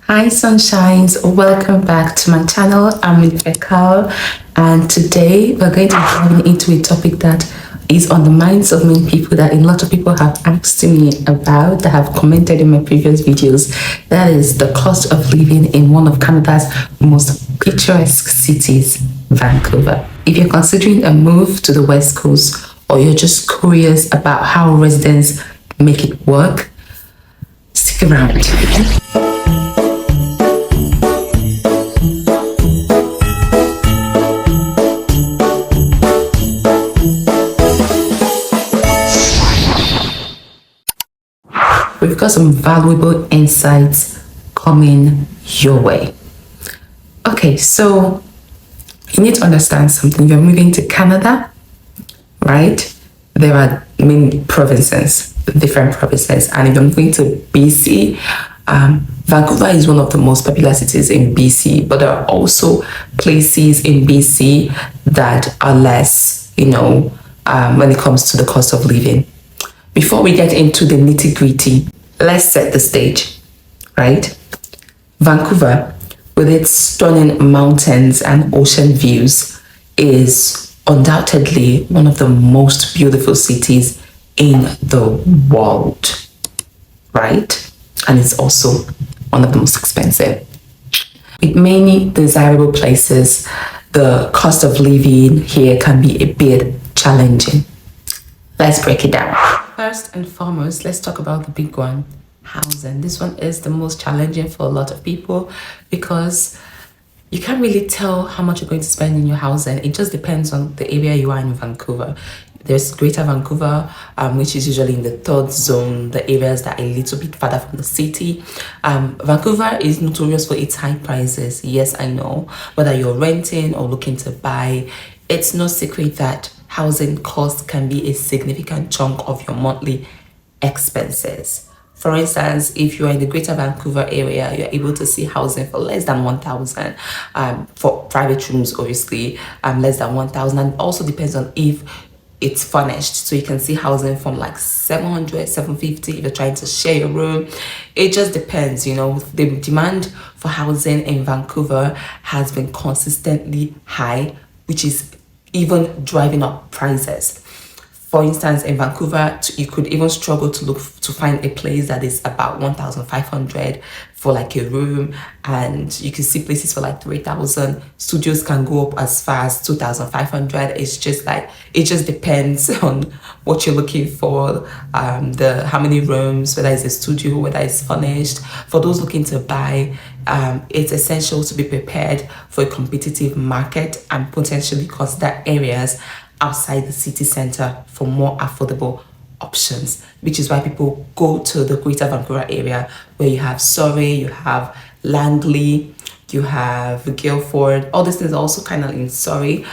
Hi sunshines, welcome back to my channel. I'm with Ekal, and today we're going to be diving into a topic that is on the minds of many people, that a lot of people have asked me about, that have commented in my previous videos. That is the cost of living in one of Canada's most picturesque cities, Vancouver. If you're considering a move to the West Coast, or you're just curious about how residents make it work, stick around. We've got some valuable insights coming your way. Okay, so you need to understand something. You're moving to Canada, right? There are many provinces, different provinces, and if you're moving to BC, Vancouver is one of the most popular cities in BC, but there are also places in BC that are less, when it comes to the cost of living. Before we get into the nitty-gritty, let's set the stage, right? Vancouver, with its stunning mountains and ocean views, is undoubtedly one of the most beautiful cities in the world, right? And it's also one of the most expensive. With many desirable places, the cost of living here can be a bit challenging. Let's break it down. First and foremost, let's talk about the big one, housing. This one is the most challenging for a lot of people because you can't really tell how much you're going to spend in your housing. It just depends on the area you are in Vancouver. There's Greater Vancouver, which is usually in the third zone, the areas that are a little bit further from the city. Vancouver is notorious for its high prices. Yes, I know. Whether you're renting or looking to buy, it's no secret that housing costs can be a significant chunk of your monthly expenses. For instance, if you are in the Greater Vancouver area, you're able to see housing for less than 1,000. For private rooms, obviously, less than 1,000. And it also depends on if it's furnished. So you can see housing from like 700, 750 if you're trying to share your room. It just depends, The demand for housing in Vancouver has been consistently high, which is even driving up prices. For instance, in Vancouver, you could even struggle to find a place that is about 1,500 for like a room, and you can see places for like 3,000. Studios can go up as far as 2,500. It just depends on what you're looking for, how many rooms, whether it's a studio, whether it's furnished. For those looking to buy, it's essential to be prepared for a competitive market and potentially consider areas outside the city center for more affordable options, which is why people go to the Greater Vancouver area, where you have Surrey, you have Langley, you have Guildford. All these things are also kind of in Surrey.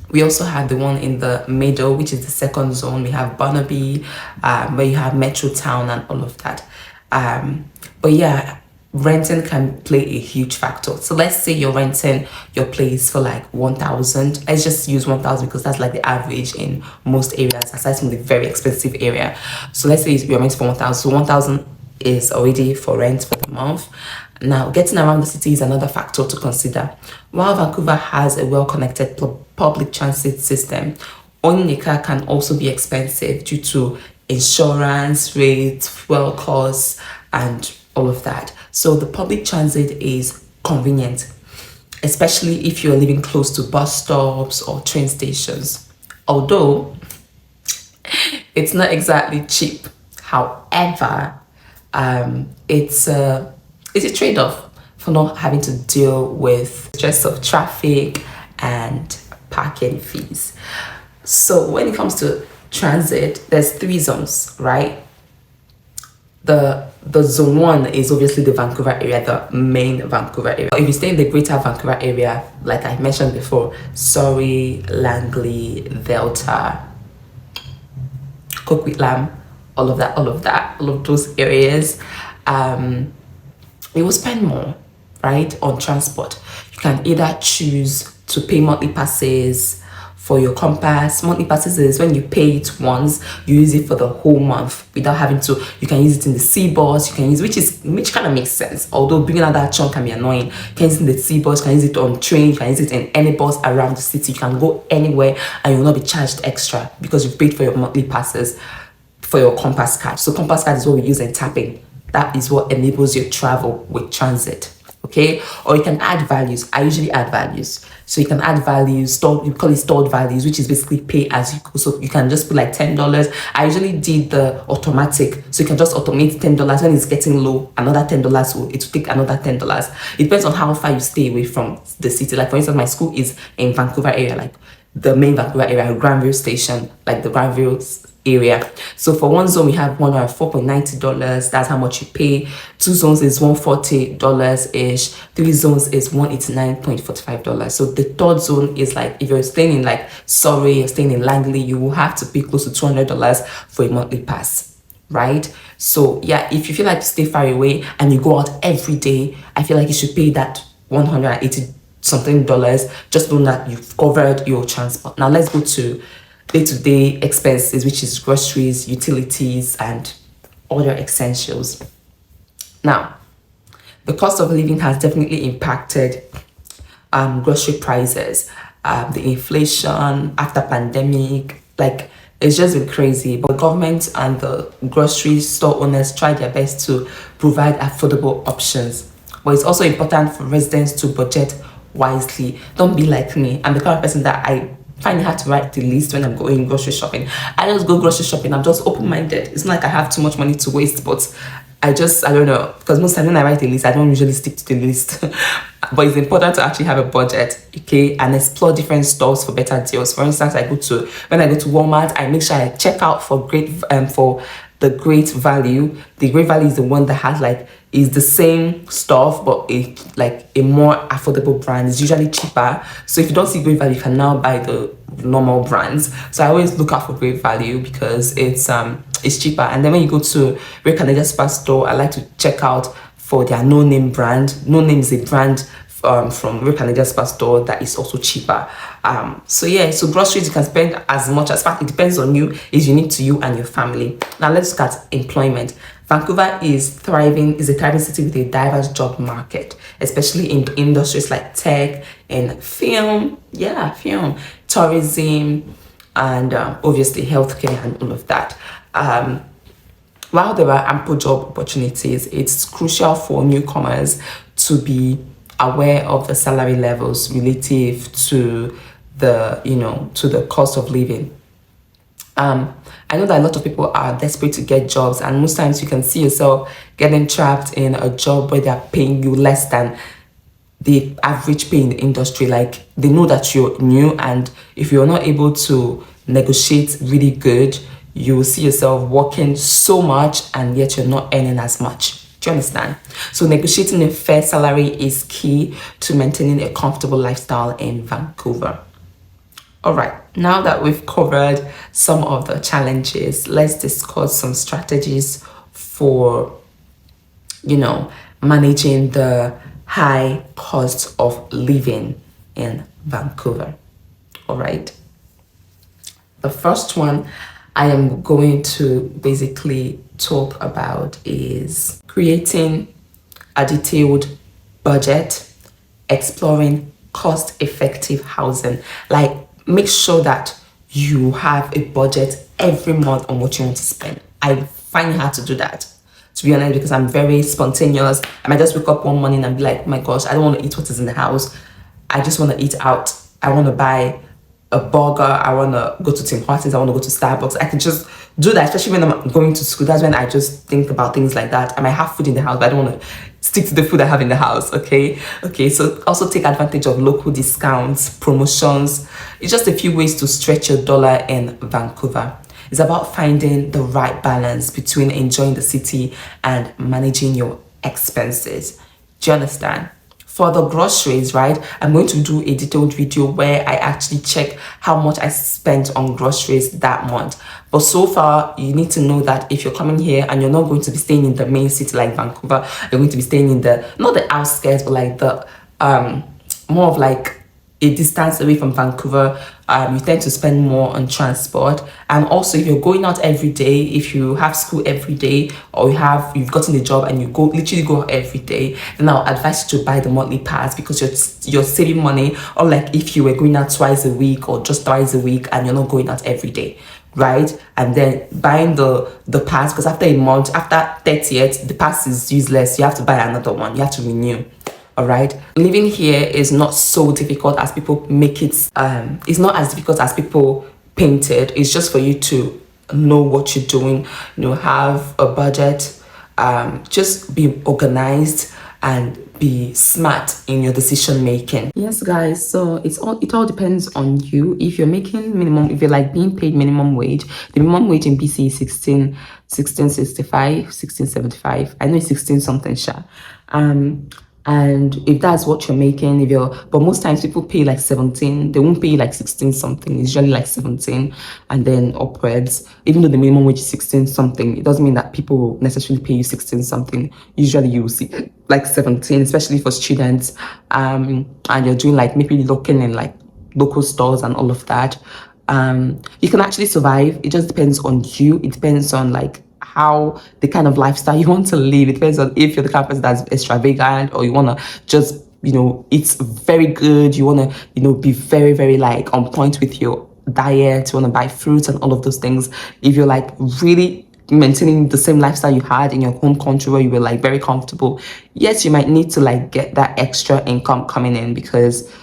We also have the one in the middle, which is the second zone. We have Burnaby, where you have Metro Town and all of that. But yeah, renting can play a huge factor. So let's say you're renting your place for like 1,000. Let's just use 1,000 because that's like the average in most areas, aside from the very expensive area. So let's say you're renting for 1,000. So 1,000 is already for rent for the month. Now, getting around the city is another factor to consider. While Vancouver has a well-connected public transit system, owning a car can also be expensive due to insurance rates, fuel costs, and all of that. So the public transit is convenient, especially if you're living close to bus stops or train stations. Although it's not exactly cheap. However, it's a trade-off for not having to deal with stress of traffic and parking fees. So when it comes to transit, there's 3 zones, right? The zone 1 is obviously the Vancouver area, the main Vancouver area. If you stay in the Greater Vancouver area, like I mentioned before, Surrey, Langley, Delta, Coquitlam, all of those areas, you will spend more, right, on transport. You can either choose to pay monthly passes for your compass. Monthly passes is when you pay it once, you use it for the whole month without having to. You can use it in the sea bus, you can use, which kind of makes sense, although bringing out that chunk can be annoying. You can use it in the sea bus, you can use it on train, you can use it in any bus around the city. You can go anywhere and you will not be charged extra because you've paid for your monthly passes for your compass card. So compass card is what we use in tapping. That is what enables your travel with transit. Okay, or you can add values. I usually add values. So you can add values, we call it stored values, which is basically pay as you go. So you can just put like $10. I usually did the automatic. So you can just automate $10. When it's getting low, another $10 it will take another $10. It depends on how far you stay away from the city. Like for instance, my school is in Vancouver area, like the main Vancouver area, Granville station, like the Granville area. So for one zone we have $4.90. That's how much you pay. 2 zones is $140 ish. 3 zones is $189.45. So the third zone is like if you're staying in like Surrey, you're staying in Langley, you will have to pay close to $200 for a monthly pass, right? So yeah, if you feel like you stay far away and you go out every day, I feel like you should pay that $180 something dollars, just know that you've covered your transport. Now let's go to day-to-day expenses, which is groceries, utilities, and other essentials. Now, the cost of living has definitely impacted grocery prices. The inflation after pandemic, like it's just been crazy. But government and the grocery store owners try their best to provide affordable options. But it's also important for residents to budget wisely. Don't be like me. I'm the kind of person that I find it hard to write the list when I'm going grocery shopping. I just go grocery shopping. I'm just open-minded. It's not like I have too much money to waste, but I don't know, because most times when I write a list, I don't usually stick to the list. But it's important to actually have a budget, okay, and explore different stores for better deals. For instance, when I go to Walmart, I make sure I check out for the great value. The great value is the one that has is the same stuff but a more affordable brand. It's usually cheaper. So if you don't see great value, you can now buy the normal brands. So I always look out for great value because it's cheaper. And then when you go to Ray Canadian Superstore, I like to check out for their No Name brand. No Name is a brand from Ray Canadian Superstore that is also cheaper. So yeah, so groceries you can spend as much as, fact it depends on you, is unique to you and your family. Now let's look at employment. Vancouver is a thriving city with a diverse job market, especially in industries like tech and film, tourism, and obviously healthcare and all of that. While there are ample job opportunities, it's crucial for newcomers to be aware of the salary levels relative to the cost of living. I know that a lot of people are desperate to get jobs, and most times you can see yourself getting trapped in a job where they're paying you less than the average pay in the industry. Like, they know that you're new, and if you're not able to negotiate really good, you will see yourself working so much and yet you're not earning as much. Do you understand? So negotiating a fair salary is key to maintaining a comfortable lifestyle in Vancouver. All right, now that we've covered some of the challenges, let's discuss some strategies for, managing the high cost of living in Vancouver. All right. The first one I am going to basically talk about is creating a detailed budget, exploring cost-effective housing. Like, make sure that you have a budget every month on what you want to spend. I find it hard to do that, to be honest, because I'm very spontaneous. I might just wake up one morning and be like, oh my gosh, I don't want to eat what is in the house. I just want to eat out. I want to buy a burger. I want to go to Tim Hortons. I want to go to Starbucks. I can just do that, especially when I'm going to school. That's when I just think about things like that. I might have food in the house, but I don't want to stick to the food I have in the house, okay? So also take advantage of local discounts, promotions. It's just a few ways to stretch your dollar in Vancouver. It's about finding the right balance between enjoying the city and managing your expenses. Do you understand? For the groceries, right, I'm going to do a detailed video where I actually check how much I spent on groceries that month. But so far, you need to know that if you're coming here and you're not going to be staying in the main city like Vancouver, you're going to be staying in not the outskirts, but like the more of like a distance away from Vancouver, you tend to spend more on transport. And also, if you're going out every day, if you have school every day, or you've gotten a job and you literally go out every day, then I'll advise you to buy the monthly pass, because you're saving money. Or like if you were going out twice a week or just twice a week and you're not going out every day, right? And then buying the pass, because after a month, after 30th, the pass is useless. You have to buy another one. You have to renew. All right, living here is not so difficult as people make it. It's not as difficult as people paint it. It's just for you to know what you're doing, have a budget, just be organized and be smart in your decision making. Yes, guys, so it all depends on you. If you're making minimum, if you're like being paid minimum wage, the minimum wage in BC is 1665, 1675. I know it's 16 something, sure. And if that's what you're making, but most times people pay like 17, they won't pay like 16 something. It's usually like 17 and then upwards. Even though the minimum wage is 16 something, it doesn't mean that people will necessarily pay you 16 something. Usually you will see like 17, especially for students. And you're doing like maybe looking in like local stores and all of that. You can actually survive. It just depends on you. It depends on like how the kind of lifestyle you want to live. It depends on if you're the kind of person that's extravagant, or you want to just eat very good, you want to be very, very like on point with your diet, you want to buy fruits and all of those things. If you're like really maintaining the same lifestyle you had in your home country where you were like very comfortable, yes, you might need to like get that extra income coming in, because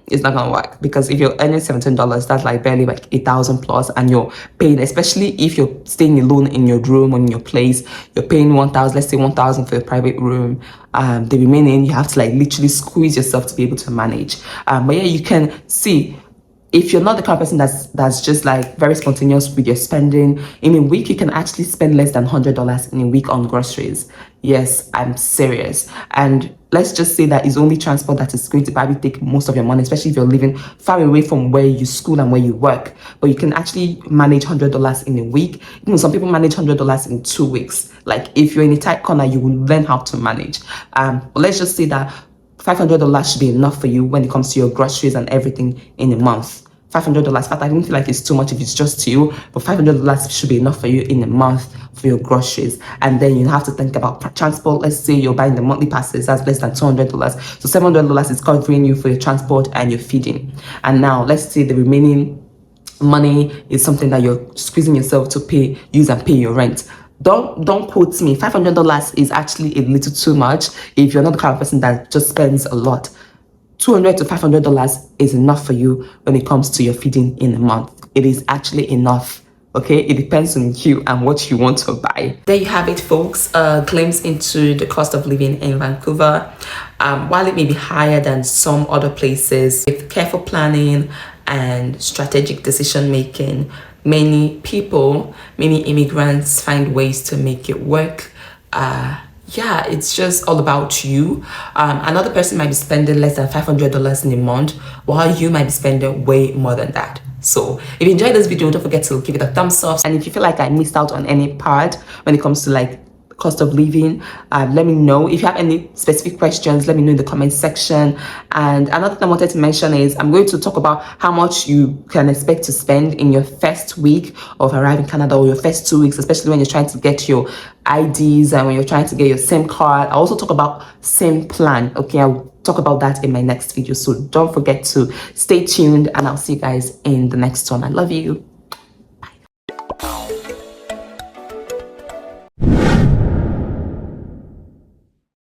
it's not gonna work. Because if you're earning $17, that's like barely like 8,000 plus, and you're paying, especially if you're staying alone in your room or in your place, you're paying 1,000, let's say 1,000 for a private room. The remaining you have to like literally squeeze yourself to be able to manage. But yeah, you can see, if you're not the kind of person that's just like very spontaneous with your spending, in a week you can actually spend less than $100 in a week on groceries. Yes, I'm serious. And let's just say that it's only transport that is going to probably take most of your money, especially if you're living far away from where you school and where you work. But you can actually manage $100 in a week. Some people manage $100 in 2 weeks. Like if you're in a tight corner, you will learn how to manage. But let's just say that $500 should be enough for you when it comes to your groceries and everything in a month. $500. But I don't feel like it's too much if it's just to you, but $500 should be enough for you in a month for your groceries. And then you have to think about transport. Let's say you're buying the monthly passes, that's less than $200. So $700 is covering you for your transport and your feeding. And now let's say the remaining money is something that you're squeezing yourself to use and pay your rent. Don't quote me. $500 is actually a little too much if you're not the kind of person that just spends a lot. $200 to $500 is enough for you when it comes to your feeding in a month. It is actually enough. Okay, it depends on you and what you want to buy. There you have it, folks. A glimpse into the cost of living in Vancouver. While it may be higher than some other places, with careful planning and strategic decision making, many immigrants find ways to make it work. Yeah, it's just all about you. Another person might be spending less than $500 in a month, while you might be spending way more than that. So if you enjoyed this video, don't forget to give it a thumbs up. And if you feel like I missed out on any part when it comes to like cost of living, let me know. If you have any specific questions, let me know in the comment section. And another thing I wanted to mention is I'm going to talk about how much you can expect to spend in your first week of arriving in Canada, or your first 2 weeks, especially when you're trying to get your IDs and when you're trying to get your SIM card. I also talk about SIM plan. Okay, I'll talk about that in my next video. So don't forget to stay tuned, and I'll see you guys in the next one. I love you.